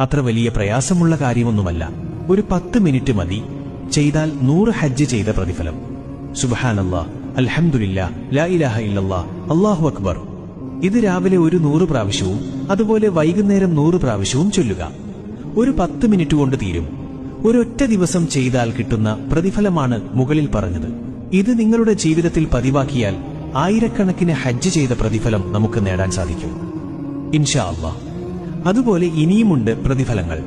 അത്ര വലിയ പ്രയാസമുള്ള കാര്യമൊന്നുമല്ല. ഒരു 10 മിനിറ്റ് മതി. ചെയ്താൽ 100 ഹജ്ജ് ചെയ്ത പ്രതിഫലം. സുബ്ഹാനല്ലാഹ്, അൽഹംദുലില്ലാഹ്, ലാ ഇലാഹ ഇല്ലല്ലാഹ്, അല്ലാഹു അക്ബർ. ഇത് രാവിലെ ഒരു 100 പ്രാവശ്യവും അതുപോലെ വൈകുന്നേരം 100 പ്രാവശ്യവും ചൊല്ലുക. ഒരു 10 മിനിറ്റ് കൊണ്ട് തീരും. ഒരൊറ്റ ദിവസം ചെയ്താൽ കിട്ടുന്ന പ്രതിഫലമാണ് മുകളിൽ പറഞ്ഞത്. ഇത് നിങ്ങളുടെ ജീവിതത്തിൽ പതിവാക്കിയാൽ ആയിരക്കണക്കിന് ഹജ്ജ് ചെയ്ത പ്രതിഫലം നമുക്ക് നേടാൻ സാധിക്കും ഇൻഷാ അല്ലാഹ്. അതുപോലെ ഇനിയുമുണ്ട് പ്രതിഫലങ്ങൾ.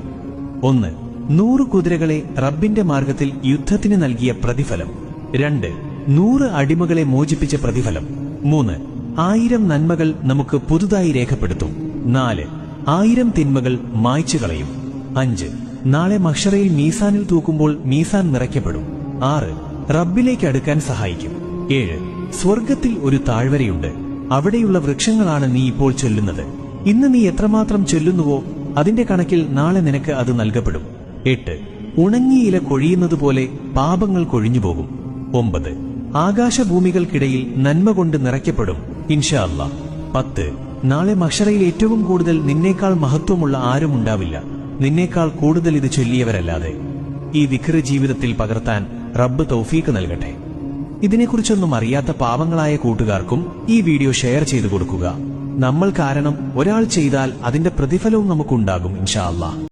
1. 100 കുതിരകളെ റബ്ബിന്റെ മാർഗത്തിൽ യുദ്ധത്തിന് നൽകിയ പ്രതിഫലം. 2. 100 അടിമകളെ മോചിപ്പിച്ച പ്രതിഫലം. 3. 1000 നന്മകൾ നമുക്ക് പുതുതായി രേഖപ്പെടുത്തും. 4. 1000 തിന്മകൾ മായ്ച്ചു കളയും. 5. നാളെ മഹ്ശറയിൽ മീസാനിൽ തൂക്കുമ്പോൾ മീസാൻ നിറയ്ക്കപ്പെടും. 6. റബ്ബിലേക്ക് അടുക്കാൻ സഹായിക്കും. 7. സ്വർഗത്തിൽ ഒരു താഴ്വരയുണ്ട്, അവിടെയുള്ള വൃക്ഷങ്ങളാണ് നീ ഇപ്പോൾ ചൊല്ലുന്നത്. ഇന്ന് നീ എത്രമാത്രം ചൊല്ലുന്നുവോ അതിന്റെ കണക്കിൽ നാളെ നിനക്ക് അത് നൽകപ്പെടും. 8. ഉണങ്ങിയ ഇല കൊഴിയുന്നതുപോലെ പാപങ്ങൾ കൊഴിഞ്ഞുപോകും. 9. ആകാശഭൂമികൾക്കിടയിൽ നന്മ കൊണ്ട് നിറയ്ക്കപ്പെടും ഇൻഷാ അല്ലാഹ്. 10. നാളെ മഹ്ശറയിൽ ഏറ്റവും കൂടുതൽ നിന്നേക്കാൾ മഹത്വമുള്ള ആരും ഉണ്ടാവില്ല, നിന്നേക്കാൾ കൂടുതൽ ഇത് ചൊല്ലിയവരല്ലാതെ. ഈ ദിക്ർ ജീവിതത്തിൽ പകർത്താൻ റബ്ബ് തൗഫീഖ് നൽകട്ടെ. ഇതിനെക്കുറിച്ചൊന്നും അറിയാത്ത പാവങ്ങളായ കൂട്ടുകാർക്കും ഈ വീഡിയോ ഷെയർ ചെയ്തു കൊടുക്കുക. നമ്മൾ കാരണം ഒരാൾ ചെയ്താൽ അതിന്റെ പ്രതിഫലവും നമുക്കുണ്ടാകും ഇൻഷാ അല്ലാഹ്.